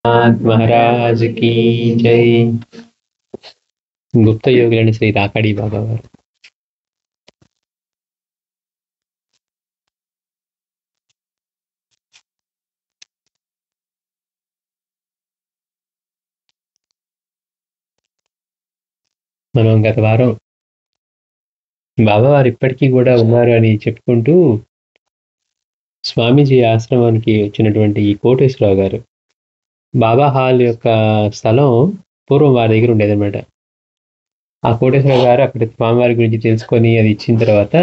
महाराज की जय. గుప్త యోగులైన శ్రీ రాకాడి బాబా వారు. మనం గత వారం బాబావారు ఇప్పటికీ కూడా ఉన్నారు అని చెప్పుకుంటూ స్వామీజీ ఆశ్రమానికి వచ్చినటువంటి ఈ కోటేశ్వరరావు గారు బాబా హాల్ యొక్క స్థలం పూర్వం వారి దగ్గర ఉండేదన్నమాట. ఆ కోటేశ్వరరావు గారు అక్కడ స్వామివారి గురించి తెలుసుకొని అది ఇచ్చిన తర్వాత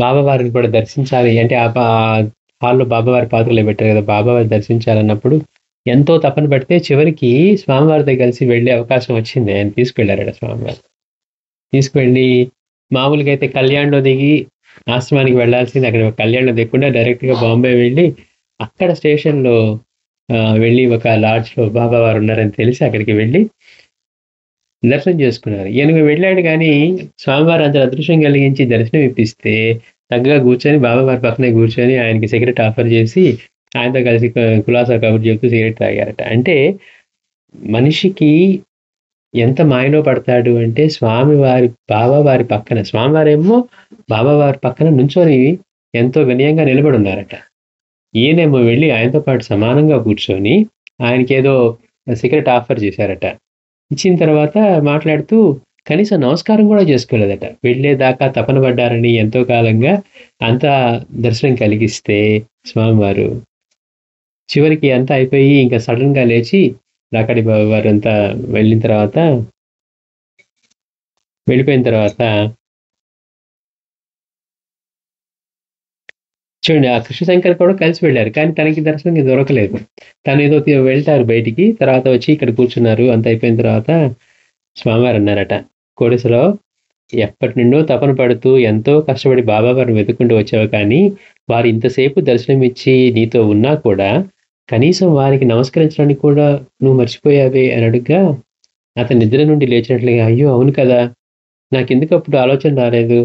బాబావారిని కూడా దర్శించాలి అంటే ఆ హాల్లో బాబావారి పాత్రలు పెట్టారు కదా, బాబావారి దర్శించాలన్నప్పుడు ఎంతో తపన పడితే చివరికి స్వామివారితో కలిసి వెళ్ళే అవకాశం వచ్చింది. ఆయన తీసుకెళ్లారట స్వామివారు. తీసుకువెళ్ళి మామూలుగా అయితే కళ్యాణ్లో దిగి ఆశ్రమానికి వెళ్లాల్సింది, అక్కడ కళ్యాణ్లో దిగకుండా డైరెక్ట్గా బాంబే వెళ్ళి అక్కడ స్టేషన్లో వెళ్ళి ఒక లాడ్జ్లో బాబావారు ఉన్నారని తెలిసి అక్కడికి వెళ్ళి దర్శనం చేసుకున్నారు. ఈయన వెళ్ళాడు కానీ స్వామివారు అంత అదృష్టం కలిగించి దర్శనం ఇప్పిస్తే తగ్గగా కూర్చొని బాబావారి పక్కనే కూర్చొని ఆయనకి సిగరెట్ ఆఫర్ చేసి ఆయనతో కలిసి కులాసా కబుర్ చెప్తూ సిగరెట్ తాగారట. అంటే మనిషికి ఎంత మాయలో పడతాడు అంటే స్వామివారి బాబావారి పక్కన, స్వామివారేమో బాబావారి పక్కన నుంచొని ఎంతో వినయంగా నిలబడి ఉన్నారట. ఈయనేమో వెళ్ళి ఆయనతో పాటు సమానంగా కూర్చొని ఆయనకేదో సిగరెట్ ఆఫర్ చేశారట. ఇచ్చిన తర్వాత మాట్లాడుతూ కనీసం నమస్కారం కూడా చేసుకోలేదట. వెళ్ళేదాకా తపన పడ్డారని ఎంతో కాలంగా అంత దర్శనం కలిగిస్తే స్వామివారు చివరికి అంతా అయిపోయి ఇంకా సడన్ గా లేచి రాకాడి బాబా వారు అంతా వెళ్ళిపోయిన తర్వాత చూడండి, ఆ కృష్ణశంకర్ కూడా కలిసి వెళ్ళారు కానీ తనకి దర్శనం దొరకలేదు. తను ఏదో వెళ్తారు బయటికి, తర్వాత వచ్చి ఇక్కడ కూర్చున్నారు. అంత అయిపోయిన తర్వాత స్వామివారు అన్నారట, కోటేశ్వరరావు ఎప్పటి నుండో తపన పడుతూ ఎంతో కష్టపడి బాబా వారిని వెతుక్కుంటూ వచ్చావు, కానీ వారు ఇంతసేపు దర్శనం ఇచ్చి నీతో ఉన్నా కూడా కనీసం వారికి నమస్కరించడానికి కూడా నువ్వు మర్చిపోయావే అని అడుగ్గా అతని నిద్ర నుండి లేచినట్లుగా, అయ్యో అవును కదా, నాకెందుకు అప్పుడు ఆలోచన రాలేదు,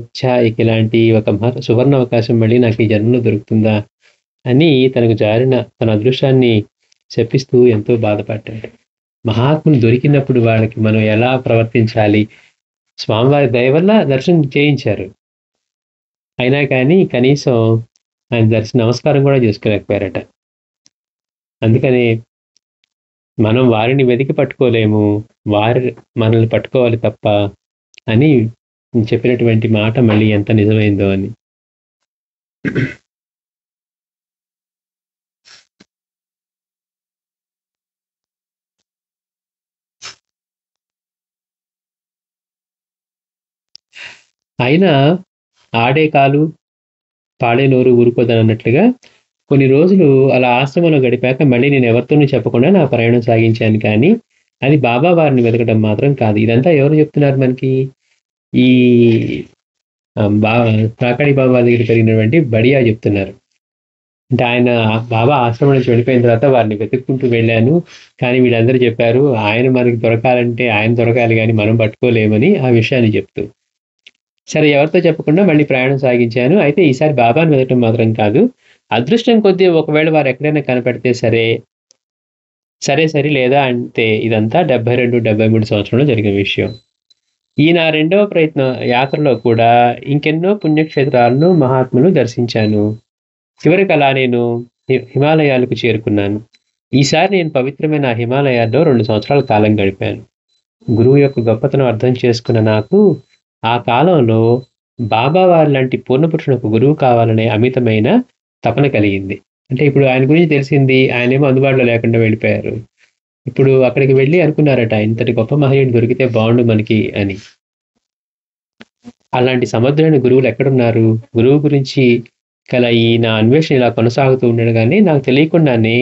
ఇక ఇలాంటి ఒక సువర్ణ అవకాశం మళ్ళీ నాకు ఈ జన్మలో దొరుకుతుందా అని తనకు జారిన తన అదృష్టాన్ని చెప్పిస్తూ ఎంతో బాధపడ్డాడు. మహాత్ములు దొరికినప్పుడు వాళ్ళకి మనం ఎలా ప్రవర్తించాలి, స్వామివారి దయ వల్ల దర్శనం చేయించారు, అయినా కానీ కనీసం ఆయన నమస్కారం కూడా చేసుకోలేకపోయారట. అందుకని మనం వారిని వెతికి పట్టుకోలేము, వారి మనల్ని పట్టుకోవాలి తప్ప అని చెప్పినటువంటి మాట మళ్ళీ ఎంత నిజమైందో అని. అయినా ఆడే కాలు పాడే నోరు ఊరుకోదనన్నట్లుగా కొన్ని రోజులు అలా ఆశ్రమంలో గడిపాక మళ్ళీ నేను ఎవరితోనూ చెప్పకుండా నా ప్రయాణం సాగించాను. కానీ అది బాబా వారిని వెతకడం మాత్రం కాదు. ఇదంతా ఎవరు చెప్తున్నారు మనకి? ఈ రాకాడి బాబా దగ్గర పెరిగినటువంటి బడియా చెప్తున్నారు. అంటే ఆయన బాబా ఆశ్రమం నుంచి వెళ్ళిపోయిన తర్వాత వారిని వెతుక్కుంటూ వెళ్ళాను, కానీ వీళ్ళందరూ చెప్పారు ఆయన మనకి దొరకాలంటే ఆయన దొరకాలి కానీ మనం పట్టుకోలేమని ఆ విషయాన్ని చెప్తూ. సరే, ఎవరితో చెప్పకుండా మళ్ళీ ప్రయాణం సాగించాను. అయితే ఈసారి బాబాని వెతకడం మాత్రం కాదు, అదృష్టం కొద్దీ ఒకవేళ వారు ఎక్కడైనా కనపడితే సరే లేదా అంటే ఇదంతా 72-73 సంవత్సరంలో జరిగిన విషయం. ఈ నా రెండవ యాత్రలో కూడా ఇంకెన్నో పుణ్యక్షేత్రాలను మహాత్ములు దర్శించాను. చివరికి అలా నేను హిమాలయాలకు చేరుకున్నాను. ఈసారి నేను పవిత్రమైన హిమాలయాల్లో 2 సంవత్సరాల కాలం గడిపాను. గురువు యొక్క గొప్పతనం అర్థం చేసుకున్న నాకు ఆ కాలంలో బాబా వారి లాంటి పూర్ణపురుషులకు గురువు కావాలనే అమితమైన తపన కలిగింది. అంటే ఇప్పుడు ఆయన గురించి తెలిసింది, ఆయనేమో అందుబాటులో లేకుండా వెళ్ళిపోయారు. ఇప్పుడు అక్కడికి వెళ్ళి అనుకున్నారట, ఇంతటి గొప్ప మహనీయుడు దొరికితే బాగుండు మనకి అని. అలాంటి సమర్థులైన గురువులు ఎక్కడున్నారు? గురువు గురించి ఈ నా అన్వేషణ ఇలా కొనసాగుతూ ఉండగానే నాకు తెలియకుండానే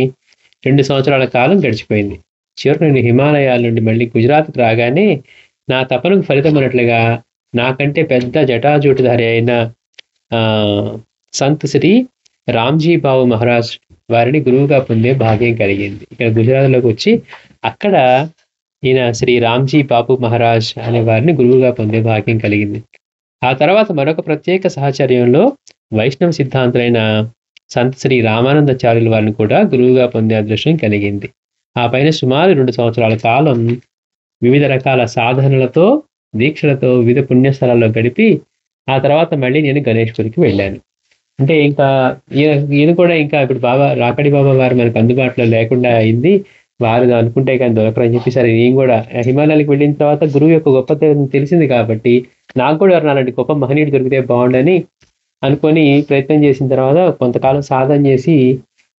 2 సంవత్సరాల కాలం గడిచిపోయింది. చివరికి నేను హిమాలయాల నుండి మళ్ళీ గుజరాత్కు రాగానే నా తపనకు ఫలితం అన్నట్లుగా నాకంటే పెద్ద జటాజూటుధారి అయిన సంత్ శ్రీ రామ్జీ బాబు మహారాజ్ వారిని గురువుగా పొందే భాగ్యం కలిగింది. ఇక్కడ గుజరాత్లోకి వచ్చి అక్కడ ఈయన శ్రీ రామ్జీ బాబు మహారాజ్ అనే వారిని గురువుగా పొందే భాగ్యం కలిగింది. ఆ తర్వాత మరొక ప్రత్యేక సహచర్యంలో వైష్ణవ సిద్ధాంతులైన సంత శ్రీ రామానందాచార్యుల వారిని కూడా గురువుగా పొందే అదృష్టం కలిగింది. ఆ పైన సుమారు 2 సంవత్సరాల కాలం వివిధ రకాల సాధనలతో, దీక్షలతో వివిధ పుణ్యస్థలాల్లో గడిపి, ఆ తర్వాత మళ్ళీ నేను గణేష్‌పురికి వెళ్ళాను. అంటే ఇంకా ఈయన కూడా ఇంకా ఇప్పుడు రాకడి బాబా వారు మనకు అందుబాటులో లేకుండా అయింది. వారు అనుకుంటే గాని దొరకరని చెప్పి, సరే నేను కూడా హిమాలయాలకు వెళ్ళిన తర్వాత గురువు యొక్క గొప్పతనం తెలిసింది కాబట్టి, నాకు కూడా ఎవరైనా అలాంటి గొప్ప మహనీయుడు దొరికితే బావుండని అనుకోని ప్రయత్నం చేసిన తర్వాత కొంతకాలం సాధన చేసి,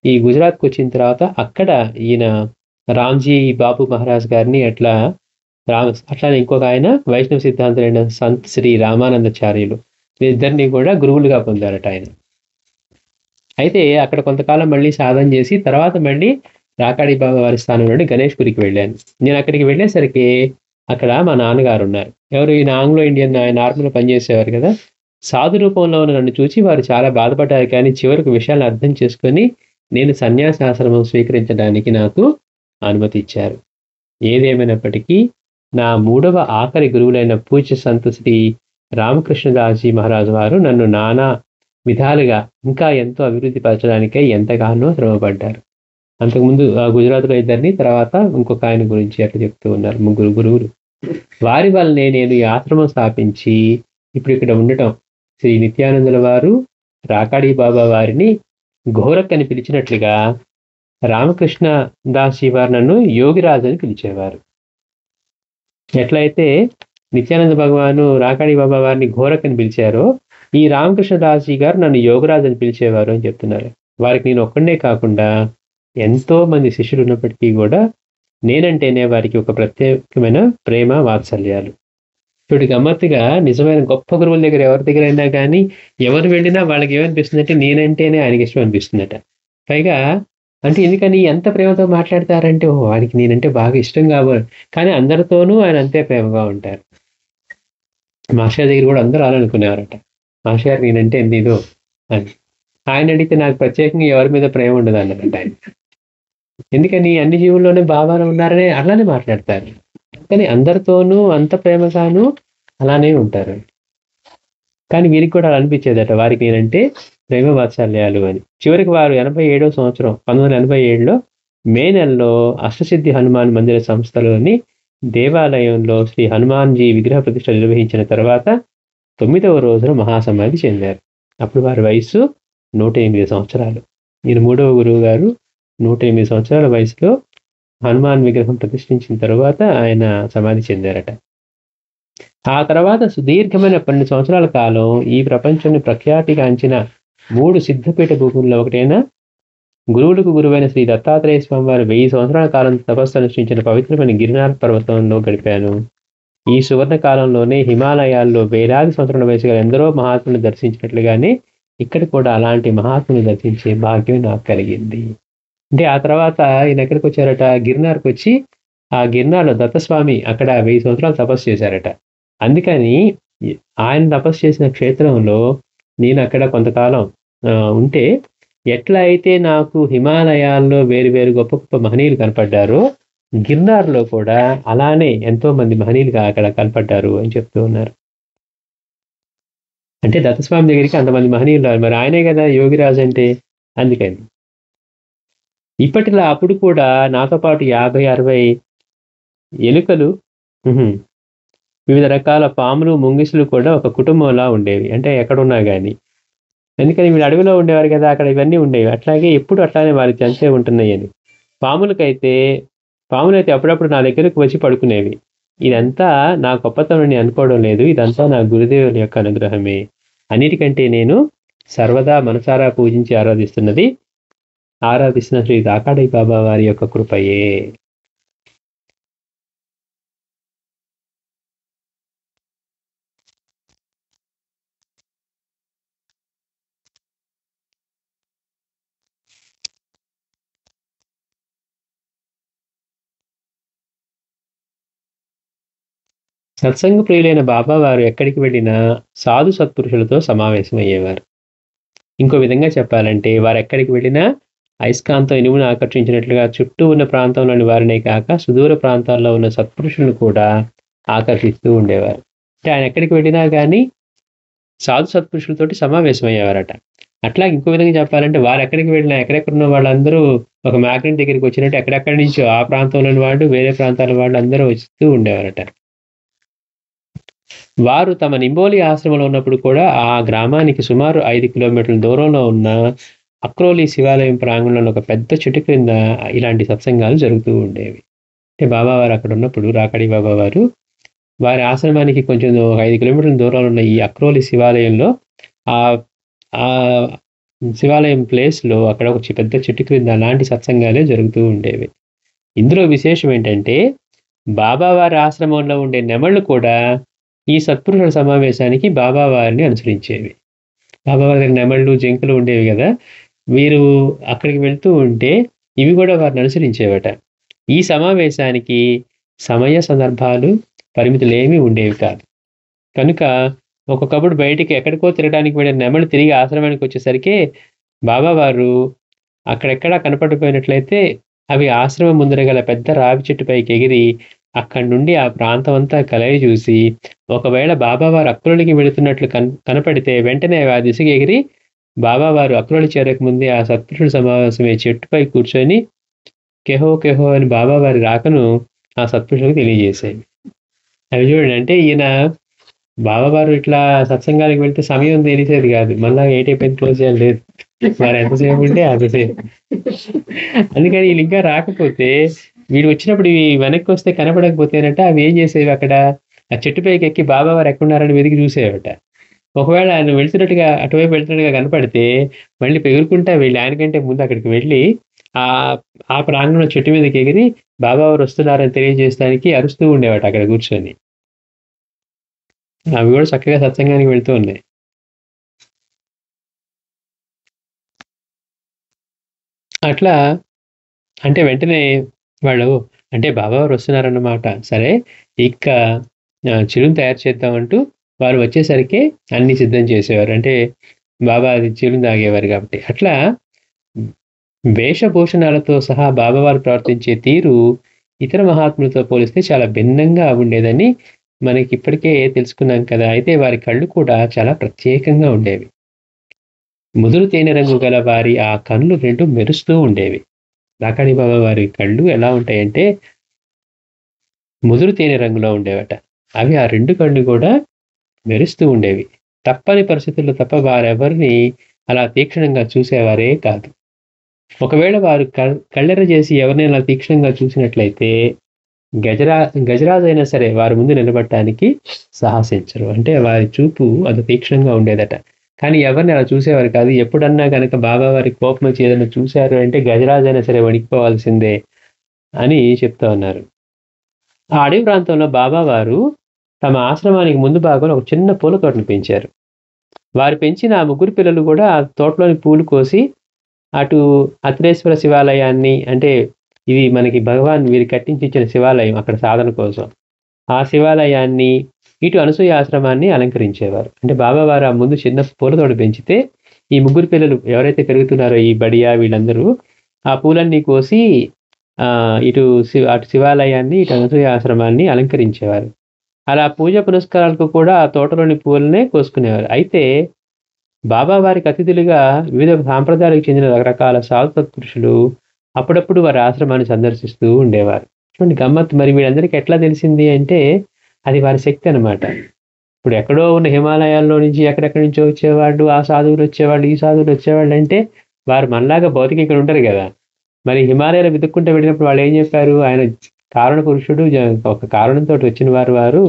ఈ గుజరాత్‌కొచ్చిన తర్వాత అక్కడ ఈయన రామ్‌జీ బాపు మహారాజ్ గారిని అట్లానే ఇంకొక ఆయన వైష్ణవ సిద్ధాంతులైన సంత్ శ్రీ రామానందాచార్యులు వీరిద్దరిని కూడా గురువులుగా పొందారట ఆయన. అయితే అక్కడ కొంతకాలం మళ్ళీ సాధన చేసి తర్వాత మళ్ళీ రాకాడి బాబా వారి స్థానం నుండి గణేష్‌పురికి వెళ్ళాను. నేను అక్కడికి వెళ్ళేసరికి అక్కడ మా నాన్నగారు ఉన్నారు. ఎవరు? ఈయన ఆంగ్లో ఇండియన్ ఆయన ఆర్మీలో పనిచేసేవారు కదా! సాధు రూపంలో ఉన్న నన్ను చూసి వారు చాలా బాధపడ్డారు, కానీ చివరకు విషయాలను అర్థం చేసుకొని నేను సన్యాసాశ్రమం స్వీకరించడానికి నాకు అనుమతి ఇచ్చారు. ఏదేమైనప్పటికీ నా 3వ ఆఖరి గురువులైన పూజ్య సంత్ శ్రీ రామకృష్ణదాస్‌జీ మహారాజ్ వారు నన్ను నానా విధాలుగా ఇంకా ఎంతో అభివృద్ధి పరచడానికై ఎంతగానో శ్రమపడ్డారు. అంతకుముందు గుజరాత్‌లో ఇద్దరిని, తర్వాత ఇంకొక ఆయన గురించి అట్లా చెప్తూ ఉన్నారు. 3 గురువులు. వారి వల్లనే నేను ఈ ఆశ్రమం స్థాపించి ఇప్పుడు ఇక్కడ ఉండటం. శ్రీ నిత్యానందుల వారు రాకాడి బాబా వారిని ఘోరక్ అని పిలిచినట్లుగా రామకృష్ణ దాస్‌జీ వారు నన్ను యోగిరాజ్ అని పిలిచేవారు. ఎట్లయితే నిత్యానంద భగవాను రాకాడి బాబా వారిని ఘోరక్ అని పిలిచారో, ఈ రామకృష్ణ దాస్‌జీ గారు నన్ను యోగరాజ్ అని పిలిచేవారు అని చెప్తున్నారు. వారికి నేను ఒక్కడినే కాకుండా ఎంతో మంది శిష్యులు ఉన్నప్పటికీ కూడా నేనంటేనే వారికి ఒక ప్రత్యేకమైన ప్రేమ, వాత్సల్యాలు. ఇప్పుడు గమ్మత్తుగా నిజమైన గొప్ప గురువుల దగ్గర ఎవరి దగ్గరైనా కానీ ఎవరు వెళ్ళినా వాళ్ళకి ఏమనిపిస్తుందంటే నేనంటేనే ఆయనకి ఇష్టం అనిపిస్తుందట. పైగా అంటే ఎందుకని ఎంత ప్రేమతో మాట్లాడతారంటే, ఓహ్! వారికి నేనంటే బాగా ఇష్టం కానీ అందరితోనూ ఆయన అంతే ప్రేమగా ఉంటారు. మాస్టర్ దగ్గర కూడా అందరూ అలా అనుకునేవారట. మాస్టర్ గారు నేనంటే ఎన్నిదో అని. ఆయన అడిగితే నాకు ప్రత్యేకంగా ఎవరి మీద ప్రేమ ఉండదు అన్నారట ఆయన. ఎందుకని అన్ని జీవుల్లోనే బాబాలు ఉన్నారనే అలానే మాట్లాడతారు. కానీ అందరితోనూ అంత ప్రేమగాను అలానే ఉంటారు. కానీ వీరికి కూడా అలా అనిపించేదట, వారికి నేనంటే ప్రేమ వాత్సల్యాలు అని. చివరికి వారు 87వ సంవత్సరం 1987లో మే నెలలో అష్టసిద్ధి హనుమాన్ మందిర సంస్థలోని దేవాలయంలో శ్రీ హనుమాన్జీ విగ్రహ ప్రతిష్ఠ నిర్వహించిన తర్వాత 9వ రోజున మహాసమాధి చెందారు. అప్పుడు వారి వయస్సు 108 సంవత్సరాలు. ఈయన 3వ గురువు గారు 108 సంవత్సరాల వయసులో హనుమాన్ విగ్రహం ప్రతిష్ఠించిన తర్వాత ఆయన సమాధి చెందారట. ఆ తర్వాత సుదీర్ఘమైన 12 సంవత్సరాల కాలం ఈ ప్రపంచాన్ని ప్రఖ్యాతిగాంచిన 3 సిద్ధపీఠ భూముల్లో ఒకటైన గురువులకు గురువైన శ్రీ దత్తాత్రేయ స్వామి వారు 1000 సంవత్సరాల కాలం తపస్సు అనుష్ఠించిన పవిత్రమైన గిరినార్ పర్వతంలో గడిపాను. ఈ సువర్ణ కాలంలోనే హిమాలయాల్లో వేలాది సంవత్సరాల వయసు గల ఎందరో మహాత్ములను దర్శించినట్లుగానే ఇక్కడ కూడా అలాంటి మహాత్ముని దర్శించే భాగ్యం నాకు కలిగింది. అంటే ఆ తర్వాత ఈయన ఎక్కడికి వచ్చారట? గిరినార్కి వచ్చి ఆ గిరినార్లో దత్తస్వామి అక్కడ 1000 సంవత్సరాలు తపస్సు చేశారట. అందుకని ఆయన తపస్సు చేసిన క్షేత్రంలో నేను అక్కడ కొంతకాలం ఉంటే ఎట్లా అయితే నాకు హిమాలయాల్లో వేరు వేరు గొప్ప గొప్ప మహనీయులు కనపడ్డారో, గిర్నార్లో కూడా అలానే ఎంతో మంది మహనీయులుగా అక్కడ కనపడ్డారు అని చెప్తూ ఉన్నారు. అంటే దత్తస్వామి దగ్గరికి అంతమంది మహనీయులు, మరి ఆయనే కదా యోగిరాజు అంటే. అందుకని ఇప్పటిలా అప్పుడు కూడా నాతో పాటు 50-60 ఎలుకలు, వివిధ రకాల పాములు, ముంగిసులు కూడా ఒక కుటుంబంలా ఉండేవి. అంటే ఎక్కడున్నా కానీ, ఎందుకని వీళ్ళు అడవిలో ఉండేవారు కదా, అక్కడ ఇవన్నీ ఉండేవి. అట్లాగే ఎప్పుడు అట్లానే వారి చంచే ఉంటున్నాయని. పాములైతే అప్పుడప్పుడు నా దగ్గరకు వచ్చి పడుకునేవి. ఇదంతా నా గొప్పతనం అనుకోవడం లేదు, ఇదంతా నా గురుదేవుల యొక్క అనుగ్రహమే. అన్నిటికంటే నేను సర్వదా మనసారా పూజించి ఆరాధిస్తున్న శ్రీ రాకాడి బాబా వారి యొక్క కృపయే. సత్సంగ ప్రియులైన బాబా వారు ఎక్కడికి వెళ్ళినా సాధు సత్పురుషులతో సమావేశమయ్యేవారు. ఇంకో విధంగా చెప్పాలంటే వారు ఎక్కడికి వెళ్ళినా అయస్కాంతం ఇనుమును ఆకర్షించినట్లుగా చుట్టూ ఉన్న ప్రాంతంలోని వారినే కాక సుదూర ప్రాంతాల్లో ఉన్న సత్పురుషులను కూడా ఆకర్షిస్తూ ఉండేవారు. అంటే ఆయన ఎక్కడికి వెళ్ళినా కానీ సాధు సత్పురుషులతోటి సమావేశమయ్యేవారట. అట్లా ఇంకో విధంగా చెప్పాలంటే వారు ఎక్కడికి వెళ్ళినా ఎక్కడెక్కడున్న వాళ్ళందరూ ఒక మ్యాగ్నెట్ దగ్గరికి వచ్చినట్టు ఎక్కడెక్కడి నుంచో ఆ ప్రాంతంలోని వాళ్ళు వేరే ప్రాంతాల వాళ్ళు అందరూ వస్తూ ఉండేవారట. వారు తమ నింబోలి ఆశ్రమంలో ఉన్నప్పుడు కూడా ఆ గ్రామానికి సుమారు 5 కిలోమీటర్ల దూరంలో ఉన్న అక్రోలి శివాలయం ప్రాంగణంలో ఒక పెద్ద చెట్టు క్రింద ఇలాంటి సత్సంగాలు జరుగుతూ ఉండేవి. అంటే బాబావారు అక్కడ ఉన్నప్పుడు రాకాడి బాబావారు వారి ఆశ్రమానికి కొంచెం 5 కిలోమీటర్ల దూరంలో ఉన్న ఈ అక్రోలి శివాలయంలో ఆ ఆ శివాలయం ప్లేస్‌లో అక్కడ ఒక పెద్ద చెట్టు క్రింద అలాంటి సత్సంగాలే జరుగుతూ ఉండేవి. ఇందులో విశేషం ఏంటంటే బాబావారి ఆశ్రమంలో ఉండే నెమళ్ళు కూడా ఈ సత్పురుషుల సమావేశానికి బాబావారిని అనుసరించేవి. బాబావారి దగ్గర నెమళ్ళు, జింకలు ఉండేవి గదా! వీరు అక్కడికి వెళ్తూ ఉంటే ఇవి కూడా వారిని అనుసరించేవట. ఈ సమావేశానికి సమయ సందర్భాలు, పరిమితులేమీ ఉండేవి కాదు. కనుక ఒక్కొక్కప్పుడు బయటికి ఎక్కడికో తిరగడానికి వెళ్ళిన నెమళ్ళు తిరిగి ఆశ్రమానికి వచ్చేసరికి బాబావారు అక్కడెక్కడా కనపడకపోయినట్లయితే అవి ఆశ్రమం ముందర గల పెద్ద రావి చెట్టు పైకి ఎగిరి అక్కడి నుండి ఆ ప్రాంతం అంతా కలయి చూసి ఒకవేళ బాబావారు అక్రోలికి వెళుతున్నట్లు కనపడితే వెంటనే ఆ దిశగా ఎగిరి బాబావారు అక్రోలి చేరక ముందే ఆ సత్పురుషుల సమావేశమే చెట్టుపై కూర్చొని కెహో కెహో అని బాబావారి రాకను ఆ సత్పురుషులకు తెలియజేసేవి. అవి చూడండి, అంటే ఈయన బాబావారు ఇట్లా సత్సంగానికి వెళ్తే సమయం తెలిసేది కాదు. మళ్ళా ఏ టైప్ క్లోజ్ చేయాలి లేదు, మరి ఎంతసేపు ఉంటే అంతసేపు. అందుకని వీళ్ళు ఇంకా రాకపోతే వీడు వచ్చినప్పుడు ఇవి వెనక్కి వస్తే కనపడకపోతేనట అవి ఏం చేసేవి, అక్కడ ఆ చెట్టు పైకి ఎక్కి బాబావారు ఎక్కడున్నారని వెతికి చూసేవట. ఒకవేళ ఆయన వెళ్తున్నట్టుగా అటువైపు వెళ్తున్నట్టుగా కనపడితే మళ్ళీ ఎగురుకుంటా వెళ్ళి ఆయనకంటే ముందు అక్కడికి వెళ్ళి ఆ ప్రాంగణంలో చెట్టు మీదకి ఎగిరి బాబావారు వస్తున్నారని తెలియజేయడానికి అరుస్తూ ఉండేవాట అక్కడ కూర్చొని. అవి కూడా చక్కగా సత్సంగానికి వెళ్తూ ఉన్నాయి. అట్లా అంటే వెంటనే వాళ్ళు అంటే బాబావారు వస్తున్నారన్నమాట, సరే ఇక చిలుని తయారు చేద్దామంటూ వారు వచ్చేసరికి అన్ని సిద్ధం చేసేవారు. అంటే బాబా అది చిలుని తాగేవారు కాబట్టి. అట్లా వేషభూషణాలతో సహా బాబావారు ప్రవర్తించే తీరు ఇతర మహాత్ములతో పోలిస్తే చాలా భిన్నంగా ఉండేదని మనకి ఇప్పటికే తెలుసుకున్నాం కదా. అయితే వారి కళ్ళు కూడా చాలా ప్రత్యేకంగా ఉండేవి. ముదురు తేనె రంగు గల వారి ఆ కళ్ళు రెండు మెరుస్తూ ఉండేవి. రాకాడి బాబా వారి కళ్ళు ఎలా ఉంటాయంటే ముదురు తేనె రంగులో ఉండేవట. అవి ఆ రెండు కళ్ళు కూడా మెరుస్తూ ఉండేవి. తప్పని పరిస్థితుల్లో తప్ప వారెవరిని అలా తీక్షణంగా చూసేవారే కాదు. ఒకవేళ వారు కళ్ళెర చేసి ఎవరినైనా తీక్షణంగా చూసినట్లయితే గజరాజు అయినా సరే వారి ముందు నిలబడటానికి సాహసించరు. అంటే వారి చూపు అంత తీక్షణంగా ఉండేదట. కానీ ఎవరిని అలా చూసేవారు కాదు. ఎప్పుడన్నా కనుక బాబా వారి కోపం వచ్చి ఏదైనా చూశారు అంటే గజరాజు అయినా సరే వణికిపోవాల్సిందే అని చెప్తా ఉన్నారు. ఆ అడవి ప్రాంతంలో బాబా వారు తమ ఆశ్రమానికి ముందు భాగంలో ఒక చిన్న పూల తోటను పెంచారు. వారు పెంచిన ఆ ముగ్గురు పిల్లలు కూడా ఆ తోటలోని పూలు కోసి అటు అత్రేశ్వర శివాలయాన్ని, అంటే ఇది మనకి భగవాన్ వీరు కట్టించి ఇచ్చిన శివాలయం అక్కడ సాధన కోసం, ఆ శివాలయాన్ని ఇటు అనసూయ ఆశ్రమాన్ని అలంకరించేవారు. అంటే బాబావారు ఆ ముందు చిన్న పూలతోట పెంచితే ఈ ముగ్గురు పిల్లలు ఎవరైతే పెరుగుతున్నారో ఈ బడియా వీళ్ళందరూ ఆ పూలన్నీ కోసి ఇటు అటు శివాలయాన్ని ఇటు అనసూయ ఆశ్రమాన్ని అలంకరించేవారు. అలా పూజ పునస్కారాలకు కూడా ఆ తోటలోని పూలనే కోసుకునేవారు. అయితే బాబావారికి అతిథులుగా వివిధ సాంప్రదాయాలకు చెందిన రకరకాల సాధు సత్పురుషులు అప్పుడప్పుడు వారి ఆశ్రమాన్ని సందర్శిస్తూ ఉండేవారు. చూడండి గమ్మత్తు. మరి వీళ్ళందరికీ ఎట్లా తెలిసింది అంటే అది వారి శక్తి అనమాట. ఇప్పుడు ఎక్కడో ఉన్న హిమాలయాల్లో నుంచి ఎక్కడెక్కడి నుంచో వచ్చేవాళ్ళు, ఆ సాధువులు వచ్చేవాళ్ళు, ఈ సాధువులు వచ్చేవాళ్ళు అంటే వారు మనలాగా భౌతిక ఇక్కడ ఉంటారు కదా. మరి హిమాలయాలు వెతుక్కుంటూ వెళ్ళినప్పుడు వాళ్ళు ఏం చెప్పారు, ఆయన కారణ పురుషుడు, ఒక కారణంతో వచ్చిన వారు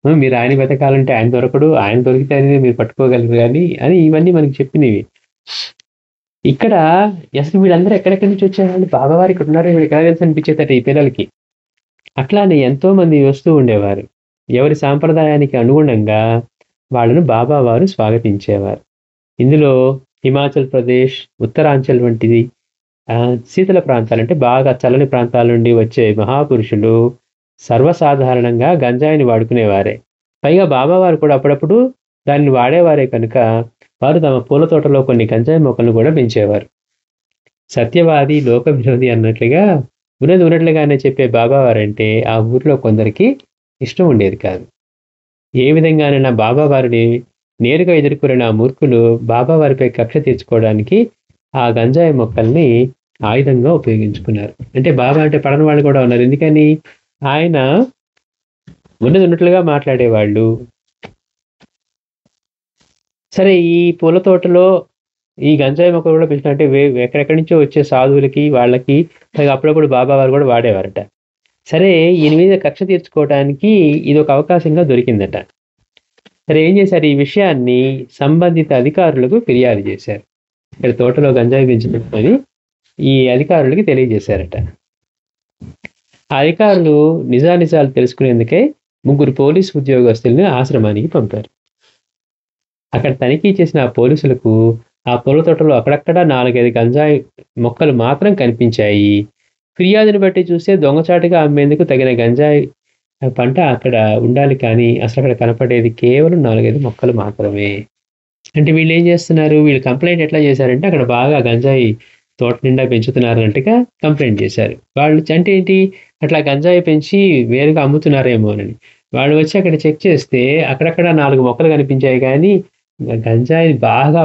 మీరు ఆయన వెతకాలంటే ఆయన దొరకడు, ఆయన దొరికితే అనేది మీరు పట్టుకోగలరు కానీ అని ఇవన్నీ మనకి చెప్పినవి. ఇక్కడ అసలు వీళ్ళందరూ ఎక్కడెక్కడి నుంచి వచ్చేవాళ్ళు, బాబావారు ఇక్కడ ఉన్నారు వీళ్ళు ఎలా తెలుసు అనిపించేదట ఈ పిల్లలకి. అట్లానే ఎంతో మంది వస్తూ ఉండేవారు. ఎవరి సాంప్రదాయానికి అనుగుణంగా వాళ్ళను బాబావారు స్వాగతించేవారు. ఇందులో హిమాచల్ ప్రదేశ్, ఉత్తరాంచల్ వంటిది శీతల ప్రాంతాలు, అంటే బాగా చల్లని ప్రాంతాల నుండి వచ్చే మహాపురుషులు సర్వసాధారణంగా గంజాయిని వాడుకునేవారే. పైగా బాబావారు కూడా అప్పుడప్పుడు దాన్ని వాడేవారే కనుక వారు తమ పూల తోటలో కొన్ని గంజాయి మొక్కలను కూడా పెంచేవారు. సత్యవాది లోక విరోధి అన్నట్లుగా ఉన్నట్లుగానే చెప్పే బాబావారంటే ఆ ఊరిలో కొందరికి ఇష్టం ఉండేది కాదు. ఏ విధంగానైనా బాబావారిని నేరుగా ఎదుర్కొన్న ఆ మూర్ఖులు బాబా వారిపై కక్ష తీర్చుకోవడానికి ఆ గంజాయి మొక్కల్ని ఆయుధంగా ఉపయోగించుకున్నారు. అంటే బాబా అంటే పడని వాళ్ళు కూడా ఉన్నారు. ఎందుకని? ఆయన ఉన్నది ఉన్నట్లుగా మాట్లాడేవాళ్ళు. సరే ఈ పూల తోటలో ఈ గంజాయి మొక్కలు కూడా పెంచినంటే ఎక్కడెక్కడి నుంచో వచ్చే సాధువులకి వాళ్ళకి అప్పుడప్పుడు బాబా వారు కూడా వాడేవారట. సరే ఈయన మీద కక్ష తీర్చుకోవడానికి ఇది ఒక అవకాశంగా దొరికిందట. సరే ఏం చేశారు? ఈ విషయాన్ని సంబంధిత అధికారులకు ఫిర్యాదు చేశారు. ఇక్కడ తోటలో గంజాయి పెంచుతుందని ఈ అధికారులకి తెలియజేశారట. ఆ అధికారులు నిజానిజాలు తెలుసుకునేందుకే 3 పోలీసు ఉద్యోగస్తుల్ని ఆశ్రమానికి పంపారు. అక్కడ తనిఖీ చేసిన ఆ పోలీసులకు ఆ పూల తోటలో అక్కడక్కడ 4-5 గంజాయి మొక్కలు మాత్రం కనిపించాయి. ఫిర్యాదుని బట్టి చూస్తే దొంగచాటుగా అమ్మేందుకు తగిన గంజాయి పంట అక్కడ ఉండాలి, కానీ అసలు అక్కడ కనపడేది కేవలం 4-5 మొక్కలు మాత్రమే. అంటే వీళ్ళు ఏం చేస్తున్నారు? వీళ్ళు కంప్లైంట్ ఎట్లా చేశారంటే అక్కడ బాగా గంజాయి తోట నిండా పెంచుతున్నారన్నట్టుగా కంప్లైంట్ చేశారు. వాళ్ళు అంటే ఏంటి, అట్లా గంజాయి పెంచి వేరుగా అమ్ముతున్నారేమోనని. వాళ్ళు వచ్చి అక్కడ చెక్ చేస్తే అక్కడక్కడ 4 మొక్కలు కనిపించాయి, కానీ గంజాయి బాగా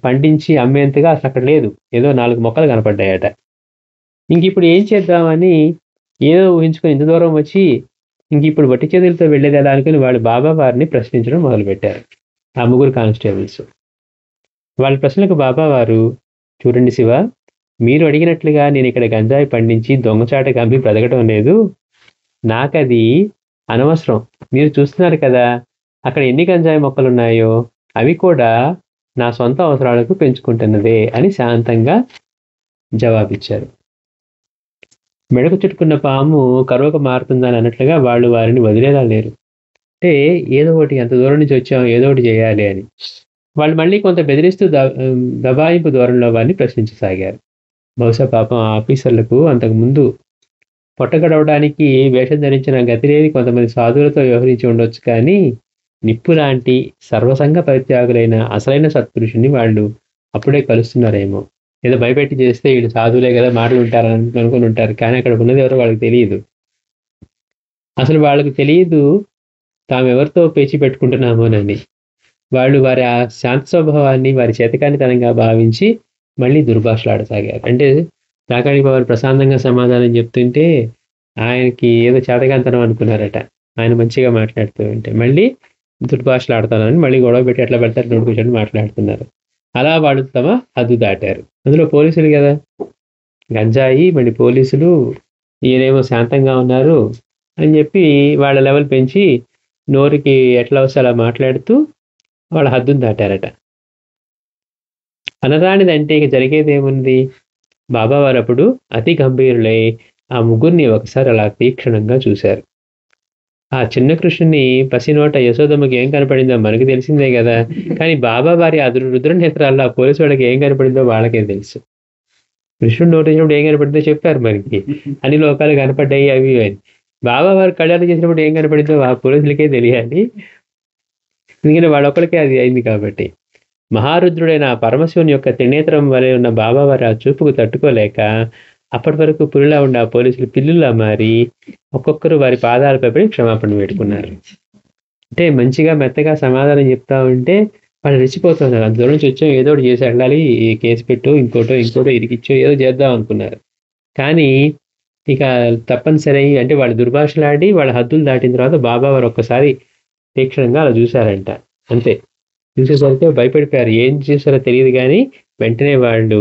పండించి అమ్మేంతగా అసలు అక్కడ లేదు. ఏదో 4 మొక్కలు కనపడ్డాయట. ఇప్పుడు ఏం చేద్దామని ఏదో ఊహించుకొని ఇంత దూరం వచ్చి ఇప్పుడు వట్టి చేతులతో వెళ్ళేది ఎలా అనుకుని వాళ్ళు బాబా వారిని ప్రశ్నించడం మొదలుపెట్టారు. ఆ 3 కానిస్టేబుల్స్. వాళ్ళ ప్రశ్నలకు బాబా వారు, చూడండి శివ, మీరు అడిగినట్లుగా నేను ఇక్కడ గంజాయి పండించి దొంగచాటుగా అమ్మి బ్రతకడం లేదు. నాకది అనవసరం. మీరు చూస్తున్నారు కదా అక్కడ ఎన్ని గంజాయి మొక్కలు ఉన్నాయో, అవి కూడా నా సొంత అవసరాలకు పెంచుకుంటున్నదే అని శాంతంగా జవాబిచ్చారు. మెడకు చుట్టుకున్న పాము కరువుకు మారుతుందని అన్నట్లుగా వాళ్ళు వారిని వదిలేలా లేరు. అంటే ఏదో ఒకటి, అంత దూరం నుంచి వచ్చాం, ఏదో ఒకటి చేయాలి అని. వాళ్ళు మళ్ళీ కొంత బెదిరిస్తూ దబాయింపు ధోరణిలో వారిని ప్రశ్నించసాగారు. బహుశా పాపం ఆ ఆఫీసర్లకు అంతకుముందు పొట్టగడవడానికి వేషం ధరించిన గతిలేని కొంతమంది సాధువులతో వ్యవహరించి ఉండొచ్చు, కానీ నిప్పు లాంటి సర్వసంగ పరిత్యాగులైన అసలైన సత్పురుషుని వాళ్ళు అప్పుడే కలుస్తున్నారేమో. ఏదో భయపెట్టి చేస్తే వీళ్ళు సాధువులే కదా, మాటలు ఉంటారని అనుకుని ఉంటారు, కానీ అక్కడ ఉన్నది ఎవరో వాళ్ళకి తెలియదు. అసలు వాళ్ళకి తెలియదు తాము ఎవరితో పేచి పెట్టుకుంటున్నామోనని. వాళ్ళు వారి ఆ శాంత స్వభావాన్ని వారి చేతకానితనంగా భావించి మళ్ళీ దుర్భాషలాడసాగారు. అంటే తాకాడి వారు ప్రశాంతంగా సమాధానం చెప్తుంటే ఆయనకి ఏదో చేతకాంతనం అనుకున్నారట. ఆయన మంచిగా మాట్లాడుతూ ఉంటే మళ్ళీ దుర్భాషలాడతానని మళ్ళీ గొడవ పెట్టి ఎట్లా పెడతారు నోటు కూర్చొని మాట్లాడుతున్నారు. అలా వాళ్ళు తమ హద్దు దాటారు. అందులో పోలీసులు కదా, గంజాయి మళ్ళీ పోలీసులు, ఈయనేమో శాంతంగా ఉన్నారు అని చెప్పి వాళ్ళ లెవెల్ పెంచి నోరుకి ఎట్లా వస్తే అలా మాట్లాడుతూ వాళ్ళ హద్దును దాటారట. అనరానిదంటే ఇక జరిగేది ఏముంది? బాబావారు అప్పుడు అతి గంభీరులై ఆ 3 ఒకసారి అలా తీక్షణంగా చూశారు. ఆ చిన్న కృష్ణుని పసినోట యశోదమ్మకి ఏం కనపడిందో మనకి తెలిసిందే కదా, కానీ బాబా వారి రుద్ర నేత్రాల్లో ఆ పోలీసు వాళ్ళకి ఏం కనపడిందో వాళ్ళకే తెలుసు. కృష్ణుడు నోటించినప్పుడు ఏం కనపడిందో చెప్పారు మనకి, అన్ని లోకాలు కనపడ్డాయి అవి అని. బాబా వారు కళ్యాణం చేసినప్పుడు ఏం కనపడిందో ఆ పోలీసులకే తెలియాలి, ఎందుకంటే వాళ్ళొక్కడికే అది అయింది కాబట్టి. మహారుద్రుడైన ఆ పరమశివుని యొక్క త్రినేత్రం వలె ఉన్న బాబా వారి ఆ చూపుకు తట్టుకోలేక అప్పటి వరకు పులిలా ఉండే ఆ పోలీసులు పిల్లులా మారి ఒక్కొక్కరు వారి పాదాలపై పడి క్షమాపణ పెట్టుకున్నారు. అంటే మంచిగా మెత్తగా సమాధానం చెప్తా ఉంటే వాళ్ళు రెచ్చిపోతున్నారు. అంత దూరం నుంచి వచ్చాం, ఏదో ఒకటి చేసి వెళ్ళాలి, ఈ కేసు పెట్టు, ఇంకోటో ఇరికిచ్చో ఏదో చేద్దాం అనుకున్నారు. కానీ ఇక తప్పనిసరి అంటే వాళ్ళు దుర్భాషలాడి వాళ్ళ హద్దులు దాటిన తర్వాత బాబా వారు ఒక్కసారి తీక్షణంగా అలా చూశారంట. అంతే, చూసేసరికి భయపడిపోయారు. ఏం చూసారో తెలియదు, కానీ వెంటనే వాళ్ళు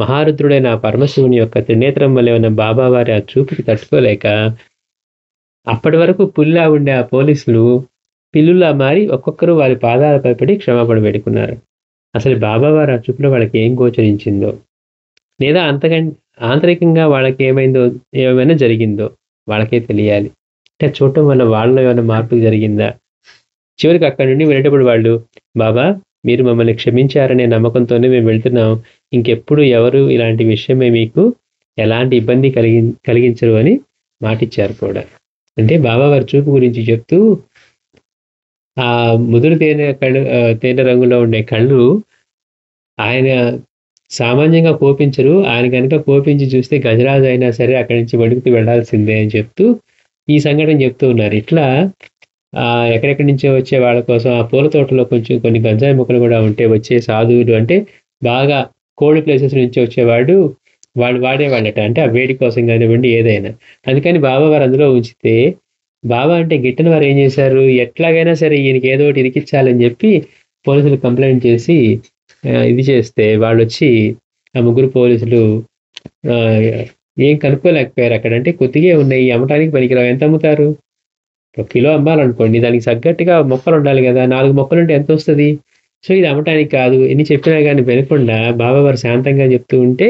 మహారుద్రుడైన పరమశివుని యొక్క త్రినేత్రం వల్ల ఉన్న బాబా వారి ఆ చూపుకి తట్టుకోలేక అప్పటి వరకు పులిలా ఉండే ఆ పోలీసులు పిల్లులా మారి ఒక్కొక్కరు వారి పాదాలపై పడి క్షమాపణ పెట్టుకున్నారు. అసలు బాబా వారి ఆ చూపులో వాళ్ళకి ఏం గోచరించిందో, లేదా ఆంతరికంగా వాళ్ళకి ఏమైనా జరిగిందో వాళ్ళకే తెలియాలి. అంటే చూడటం వల్ల వాళ్ళలో ఏమైనా మార్పు జరిగిందా? చివరికి అక్కడి నుండి వెళ్ళేటప్పుడు వాళ్ళు, బాబా మీరు మమ్మల్ని క్షమించారనే నమ్మకంతోనే మేము వెళ్తున్నాం, ఇంకెప్పుడు ఎవరు ఇలాంటి విషయమే మీకు ఎలాంటి ఇబ్బంది కలిగించరు అని మాటిచ్చారు కూడా. అంటే బాబా వారి చూపు గురించి చెప్తూ ఆ ముదురు తేనె రంగులో ఉండే కళ్ళు ఆయన సామాన్యంగా కోపించరు, ఆయన కనుక కోపించి చూస్తే గజరాజు అయినా సరే అక్కడి నుంచి వణుకుతూ వెళ్లాల్సిందే అని చెప్తూ ఈ సంఘటన చెప్తూ ఉన్నారు. ఇట్లా ఎక్కడెక్కడి నుంచో వచ్చే వాళ్ళ కోసం ఆ పూల తోటలో కొంచెం కొన్ని గంజాయి మొక్కలు కూడా ఉంటే వచ్చే సాధువులు అంటే బాగా కోల్డ్ ప్లేసెస్ నుంచి వచ్చేవాడు వాళ్ళు వాడేవాళ్ళట. అంటే ఆ వేడి కోసం కానివ్వండి ఏదైనా. అందుకని బాబా వారు అందులో ఉంచితే బాబా అంటే గిట్టని వారు ఏం చేశారు, ఎట్లాగైనా సరే ఈయనకి ఏదో ఒకటి ఇరికిచ్చాలని చెప్పి పోలీసులు కంప్లైంట్ చేసి ఇది చేస్తే వాళ్ళు వచ్చి ఆ ముగ్గురు పోలీసులు ఏం కనుక్కోలేకపోయారు అక్కడ. అంటే కొద్దిగా ఉన్నాయి, అమ్మటానికి పనికిరావు. ఎంత అమ్ముతారు? ఒక కిలో అమ్మాలనుకోండి, దానికి తగ్గట్టుగా మొక్కలు ఉండాలి కదా. 4 మొక్కలుంటే ఎంత వస్తుంది? సో ఇది అమ్మటానికి కాదు. ఎన్ని చెప్పినా కానీ వినకుండా బాబా వారు శాంతంగా చెప్తూ ఉంటే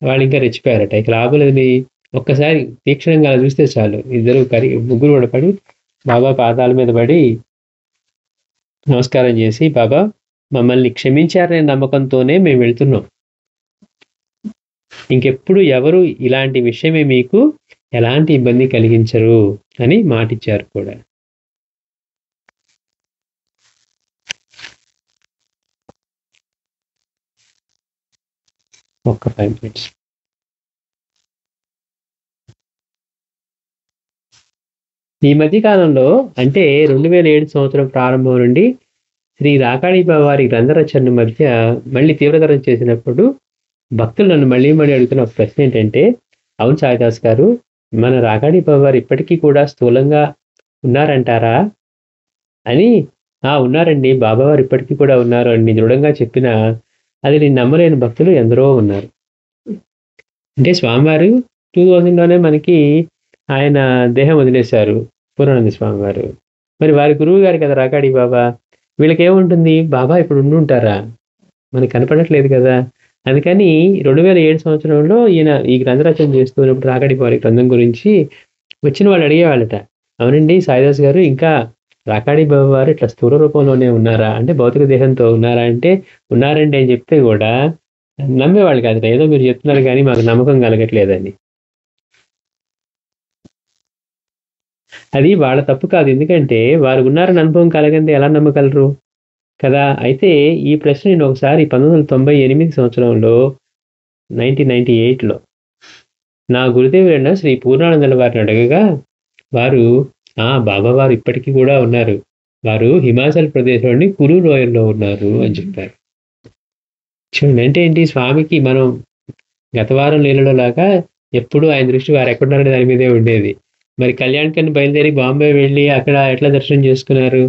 వాళ్ళు ఇంకా రెచ్చిపోయారట. ఇక లాభం లేదని ఒక్కసారి తీక్షణంగా అలా చూస్తే చాలు, ముగ్గురు కూడా పడి బాబా పాదాల మీద పడి నమస్కారం చేసి, బాబా మమ్మల్ని క్షమించారనే నమ్మకంతోనే మేము వెళ్తున్నాం, ఇంకెప్పుడు ఎవరు ఇలాంటి విషయమే మీకు ఎలాంటి ఇబ్బంది కలిగించరు అని మాటిచ్చారు కూడా. ఒక్క 5 minutes. ఈ మధ్య కాలంలో అంటే 2007 సంవత్సరం ప్రారంభం నుండి శ్రీ రాకాడి వారి గ్రంథరచన మధ్య మళ్ళీ తీవ్రతరం చేసినప్పుడు భక్తులు నన్ను మళ్ళీ అడుగుతున్న ఒక ప్రశ్న ఏంటంటే, అవును సాయిదాస్ గారు, మన రాకాడి వారు ఇప్పటికీ కూడా స్థూలంగా ఉన్నారంటారా అని. ఉన్నారండి, బాబావారు ఇప్పటికీ కూడా ఉన్నారు అని దృఢంగా చెప్పిన అది నేను నమ్మలేని భక్తులు ఎందరో ఉన్నారు. అంటే స్వామివారు 2000లోనే మనకి ఆయన దేహం వదిలేశారు, పూర్ణానంద స్వామివారు. మరి వారి గురువు గారు కదా రాకాడి బాబా. వీళ్ళకేముంటుంది, బాబా ఇప్పుడు ఉండుంటారా? మనకి కనపడట్లేదు కదా. అందుకని 2007 సంవత్సరంలో ఈయన ఈ గ్రంథరచన చేస్తున్నప్పుడు రాకాడి వారి గ్రంథం గురించి వచ్చిన వాళ్ళు అడిగేవాళ్ళట, అవునండి సాయిదాస్ గారు, ఇంకా రాకాడి బాబా వారు ఇట్లా స్థూల రూపంలోనే ఉన్నారా అంటే, భౌతిక దేహంతో ఉన్నారా అంటే, ఉన్నారండి అని చెప్తే కూడా నమ్మేవాళ్ళు కాదట. ఏదో మీరు చెప్తున్నారు కానీ మాకు నమ్మకం కలగట్లేదని. అది వాళ్ళ తప్పు కాదు, ఎందుకంటే వారు ఉన్నారని అనుభవం కలగండి ఎలా నమ్మగలరు కదా. అయితే ఈ ప్రశ్న నేను ఒకసారి 1998 సంవత్సరంలో 1998లో నా గురుదేవులైన శ్రీ పూర్ణానందుల వారిని అడగగా వారు బాబా వారు ఇప్పటికీ కూడా ఉన్నారు, వారు హిమాచల్ ప్రదేశ్లోని కులు లోయల్లో ఉన్నారు అని చెప్పారు. చూడండి, అంటే ఏంటి, స్వామికి మనం గత వారం లీలలో లాగా ఎప్పుడు ఆయన దృష్టి వారు ఎక్కడున్నారనే దాని మీదే ఉండేది. మరి కళ్యాణ్ కని బయలుదేరి బాంబే వెళ్ళి అక్కడ ఎట్లా దర్శనం చేసుకున్నారు?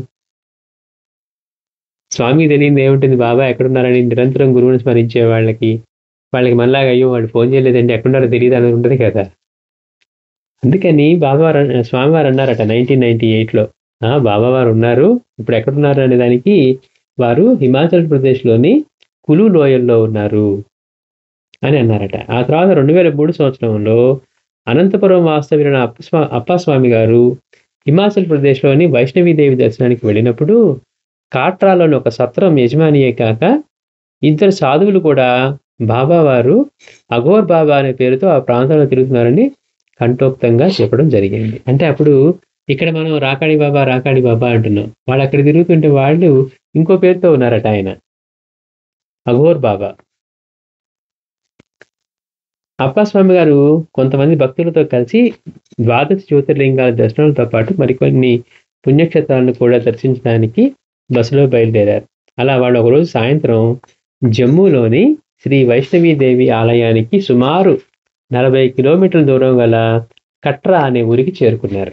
స్వామికి తెలియదు ఏముంటుంది, బాబా ఎక్కడున్నారని నిరంతరం గురువుని స్మరించే వాళ్ళకి మనలాగా అయ్యో వాడు ఫోన్ చేయలేదండి ఎక్కడున్నారో తెలియదు అని ఉంటుంది కదా. అందుకని స్వామివారు అన్నారట 1998లో, బాబావారు ఉన్నారు, ఇప్పుడు ఎక్కడున్నారు అనే దానికి వారు హిమాచల్ ప్రదేశ్లోని కులు లోయల్లో ఉన్నారు అని అన్నారట. ఆ తర్వాత 2003 సంవత్సరంలో అనంతపురం వాస్తవ్యులైన అప్పస్వామి గారు హిమాచల్ ప్రదేశ్లోని వైష్ణవీదేవి దర్శనానికి వెళ్ళినప్పుడు కాట్రాలోని ఒక సత్రం యజమానియే కాక 2 సాధువులు కూడా బాబావారు అఘోర్ బాబా అనే పేరుతో ఆ ప్రాంతంలో తిరుగుతున్నారని కంఠోక్తంగా చెప్పడం జరిగింది. అంటే అప్పుడు ఇక్కడ మనం రాకాడి బాబా అంటున్నాం, వాళ్ళు అక్కడ తిరుగుతుంటే వాళ్ళు ఇంకో పేరుతో ఉన్నారట, ఆయన అఘోర్ బాబా. అప్పస్వామి గారు కొంతమంది భక్తులతో కలిసి 12 జ్యోతిర్లింగాల దర్శనాలతో పాటు మరికొన్ని పుణ్యక్షేత్రాలను కూడా దర్శించడానికి బస్సులో బయలుదేరారు. అలా వాళ్ళు ఒకరోజు సాయంత్రం జమ్మూలోని శ్రీ వైష్ణవీదేవి ఆలయానికి సుమారు 40 కిలోమీటర్ల దూరం గల కట్రా అనే ఊరికి చేరుకున్నారు.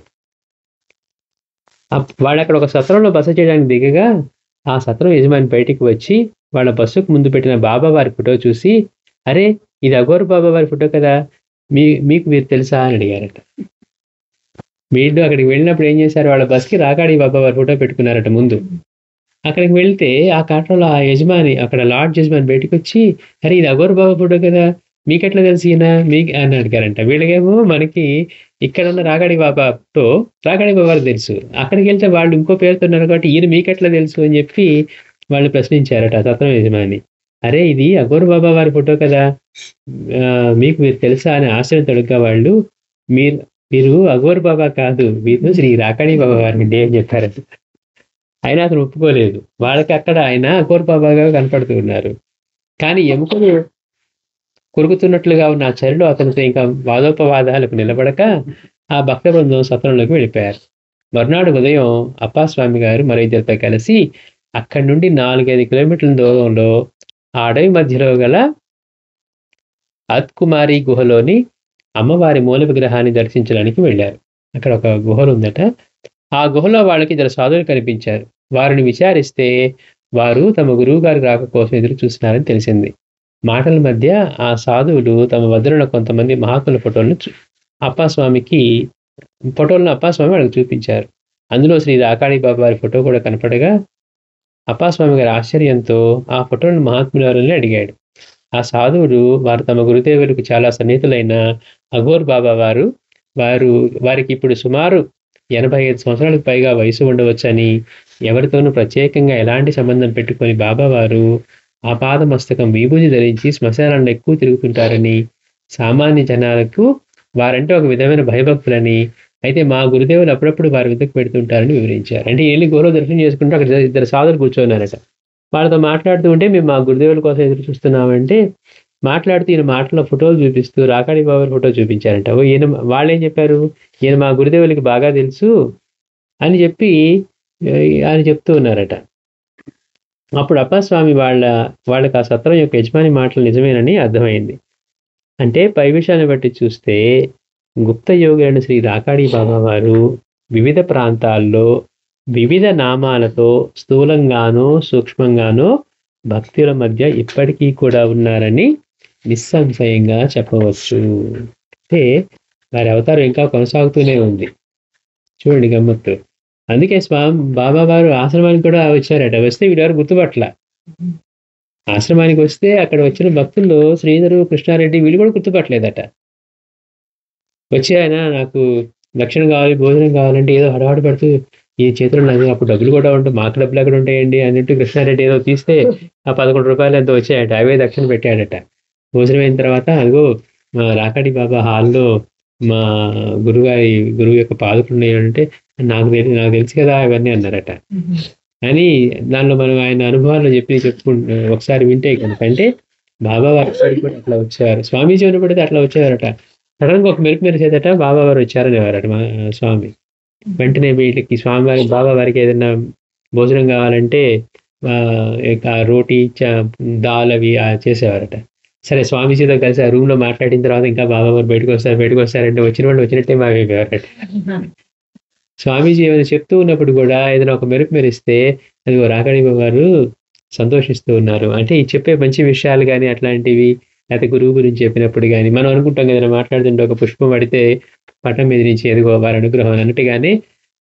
వాళ్ళు అక్కడ ఒక సత్రంలో బస చేయడానికి దిగగా ఆ సత్రం యజమాని బయటికి వచ్చి వాళ్ళ బస్సుకు ముందు పెట్టిన బాబా వారి ఫోటో చూసి, అరే ఇది అఘోర్ బాబా వారి ఫోటో కదా, మీకు మీరు తెలుసా అని అడిగారట. వీళ్ళు అక్కడికి వెళ్ళినప్పుడు ఏం చేశారు, వాళ్ళ బస్కి రాకాడి బాబా వారి ఫోటో పెట్టుకున్నారట ముందు. అక్కడికి వెళ్తే ఆ కాట్రాలో ఆ యజమాని, అక్కడ లాడ్జ్ యజమాని బయటకు వచ్చి, అరే ఇది అఘోర్ బాబా ఫోటో కదా, మీకెట్లా తెలుసు ఈయన మీకు అని అడిగారంట. వీళ్ళకేమో మనకి ఇక్కడ ఉన్న రాకాడి బాబాతో రాకాడి బాబా తెలుసు, అక్కడికి వెళ్తే వాళ్ళు ఇంకో పేరుతో ఉన్నారు కాబట్టి ఈయన మీకెట్లా తెలుసు అని చెప్పి వాళ్ళు ప్రశ్నించారట సత్రం యజమాని. అరే ఇది అఘోర్ బాబా వారి ఫోటో కదా, మీకు మీరు తెలుసా అని ఆశ్చర్యం తొడుగ్గా వాళ్ళు, మీరు అఘోర్ బాబా కాదు, మీరు శ్రీ రాకాడి బాబా వారిని అని చెప్పారు. అయినా అతను ఒప్పుకోలేదు. వాళ్ళకి అక్కడ ఆయన అఘోర్ బాబాగా కనపడుతూ ఉన్నారు. కానీ ఎముకలు కొరుకుతున్నట్లుగా ఉన్న ఆ చలిలో అతనితో ఇంకా వాదోపవాదాలకు నిలబడక ఆ భక్త బృందం సత్రంలోకి వెళ్ళిపోయారు. మరునాడు ఉదయం అప్పాస్వామి గారు మరో ఇద్దరితో కలిసి అక్కడి నుండి 4-5 కిలోమీటర్ల దూరంలో ఆ అడవి మధ్యలో గల అత్కుమారి గుహలోని అమ్మవారి మూల విగ్రహాన్ని దర్శించడానికి వెళ్ళారు. అక్కడ ఒక గుహలు ఉందట. ఆ గుహలో వాళ్ళకి ఇద్దరు సాధువులు కనిపించారు. వారిని విచారిస్తే వారు తమ గురువు గారి రాక కోసం ఎదురు చూస్తున్నారని తెలిసింది. మాటల మధ్య ఆ సాధువులు తమ వద్దనున్న కొంతమంది మహాత్ముల ఫోటోలను అప్పాస్వామి వాళ్ళకి చూపించారు. అందులో శ్రీ రాకాడి బాబా వారి ఫోటో కూడా కనపడగా అప్పాస్వామి గారి ఆశ్చర్యంతో ఆ ఫోటోలను మహాత్ములని అడిగాడు. ఆ సాధువులు వారు తమ గురుదేవులకు చాలా సన్నిహితులైన అఘోర్ బాబా వారికి ఇప్పుడు సుమారు 85 సంవత్సరాలకు పైగా వయసు ఉండవచ్చని, ఎవరితోనూ ప్రత్యేకంగా ఎలాంటి సంబంధం పెట్టుకొని బాబావారు ఆపాదమస్తకం విభూది ధరించి శ్మశానంలో ఎక్కువ తిరుగుతుంటారని, సామాన్య జనాలకు వారంటే ఒక విధమైన భయభక్తులని, అయితే మా గురుదేవులు అప్పుడప్పుడు వారి వద్దకు పెడుతుంటారని వివరించారు. అంటే వెళ్ళి గుహలో దర్శనం చేసుకుంటూ అక్కడ ఇద్దరు సాధువులు కూర్చోన్నారట. వాళ్ళతో మాట్లాడుతూ ఉంటే మేము మా గురుదేవుల కోసం ఎదురు చూస్తున్నామంటే మాట్లాడుతూ ఈయన మాటల్లో ఫోటోలు చూపిస్తూ రాకాడి బాబా ఫోటో చూపించారంట. వాళ్ళేం చెప్పారు, ఈయన మా గురుదేవులకి బాగా తెలుసు అని చెప్పి ఆయన చెప్తూ ఉన్నారట. అప్పుడు అప్పాస్వామి వాళ్ళకి ఆ సత్రం యొక్క యజమాని మాటలు నిజమేనని అర్థమైంది. అంటే పై విషయాన్ని బట్టి చూస్తే గుప్త యోగులైన శ్రీ రాకాడి బాబా వారు వివిధ ప్రాంతాల్లో వివిధ నామాలతో స్థూలంగానో సూక్ష్మంగానో భక్తుల మధ్య ఇప్పటికీ కూడా ఉన్నారని నిస్సంశయంగా చెప్పవచ్చు. అంటే వారి అవతారం ఇంకా కొనసాగుతూనే ఉంది. చూడండి గమ్మత్తు. అందుకే బాబా వారు ఆశ్రమానికి కూడా వచ్చారట. వస్తే వీళ్ళెవరు గుర్తుపట్ల. ఆశ్రమానికి వస్తే అక్కడ వచ్చిన భక్తుల్లో శ్రీధరు, కృష్ణారెడ్డి వీళ్ళు కూడా గుర్తుపట్టలేదట. వచ్చి ఆయన నాకు దక్షిణ కావాలి, భోజనం కావాలంటే ఏదో హడావుడి పడుతూ ఈ చేతులు నాకు అప్పుడు డబ్బులు కూడా ఉంటాయి, మాకు డబ్బులు ఎక్కడ ఉంటాయండి అన్నట్టు కృష్ణారెడ్డి ఏదో తీస్తే ఆ 11 రూపాయలు ఎంతో వచ్చాయట. అవే దక్షిణ పెట్టాడట. భోజనం అయిన తర్వాత అదిగో మా రాకాడి బాబా హాల్లో మా గురువు యొక్క పాదుకులు ఉన్నాయంటే నాకు తెలుసు కదా ఇవన్నీ అన్నారట. అని దానిలో మనం ఆయన అనుభవాల్లో చెప్పుకుంటే ఒకసారి వింటే కనుక అంటే బాబా వారు కూడా అట్లా వచ్చారు, స్వామీజీ ఉన్నప్పటికీ అట్లా వచ్చేవారట. సడన్గా ఒక మెరుపు మెరిసేదట, బాబా వారు వచ్చారనేవారట మా స్వామి. వెంటనే వీళ్ళకి బాబా వారికి ఏదైనా భోజనం కావాలంటే రోటీ దాల్ అవి చేసేవారట. సరే స్వామీజీతో కలిసి ఆ రూమ్ లో మాట్లాడిన తర్వాత ఇంకా బాబా వారు బయటకు వస్తారంటే వచ్చిన వాళ్ళు వచ్చినట్టే మావేవారట. స్వామీజీ ఏమైనా చెప్తూ ఉన్నప్పుడు కూడా ఏదైనా ఒక మెరుపు మెరిస్తే అది రాకాడి వారు సంతోషిస్తూ ఉన్నారు అంటే ఈ చెప్పే మంచి విషయాలు కానీ అట్లాంటివి, లేకపోతే గురువు గురించి చెప్పినప్పుడు కానీ మనం అనుకుంటాం ఏదైనా మాట్లాడుతుంటే ఒక పుష్పం పడితే పటం మీద నుంచి ఎదుగో వారి అనుగ్రహం అన్నట్టుగానే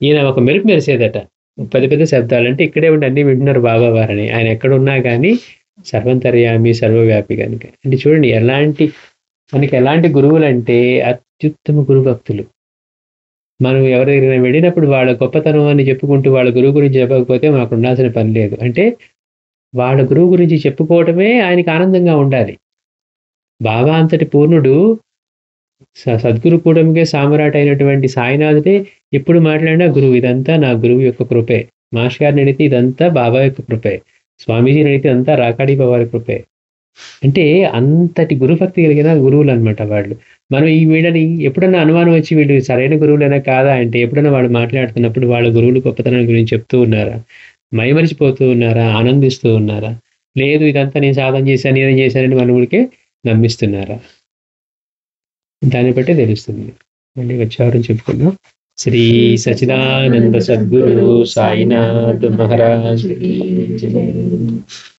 ఈయన ఒక మెరుపు మెరిసేదట. పెద్ద పెద్ద శబ్దాలు అంటే ఇక్కడే ఉండి అన్ని వింటున్నారు బాబా వారిని. ఆయన ఎక్కడున్నా కానీ సర్వంతర్యామి సర్వవ్యాపి కనుక. అంటే చూడండి మనకి ఎలాంటి గురువులు అంటే అత్యుత్తమ గురు భక్తులు. మనం ఎవరి దగ్గర వెళ్ళినప్పుడు వాళ్ళ గొప్పతనం అని చెప్పుకుంటూ వాళ్ళ గురువు గురించి చెప్పకపోతే మాకు ఉండాల్సిన పని లేదు. అంటే వాళ్ళ గురువు గురించి చెప్పుకోవటమే ఆయనకి ఆనందంగా ఉండాలి. బాబా అంతటి పూర్ణుడు సద్గురు కూడమికే సామ్రాట్ అయినటువంటి సాయినాథుడే ఎప్పుడు మాట్లాడినా గురువు, ఇదంతా నా గురువు యొక్క కృపే. మాస్టర్ గారిని అడిగితే ఇదంతా బాబా యొక్క కృపే, స్వామీజీని అడిగితే అంతా రాకాడి బాబా కృపే. అంటే అంతటి గురుభక్తి కలిగిన గురువులు అనమాట వాళ్ళు. మనం ఈ వీళ్ళని ఎప్పుడన్నా అనుమానం వచ్చి వీళ్ళు సరైన గురువులైనా కాదా అంటే ఎప్పుడన్నా వాళ్ళు మాట్లాడుతున్నప్పుడు వాళ్ళ గురువులు గొప్పతనం గురించి చెప్తూ ఉన్నారా, మైమరిచిపోతూ ఉన్నారా, ఆనందిస్తూ ఉన్నారా, లేదు ఇదంతా నేను సాధన చేశాను నేనేం చేశానని మన ఊరికే నమ్మిస్తున్నారా, దాన్ని బట్టే తెలుస్తుంది. మళ్ళీ వచ్చేవారం చెప్పుకుందాం. శ్రీ సచిదానంద సద్గురు సాయినాథ్ మహారాజ్.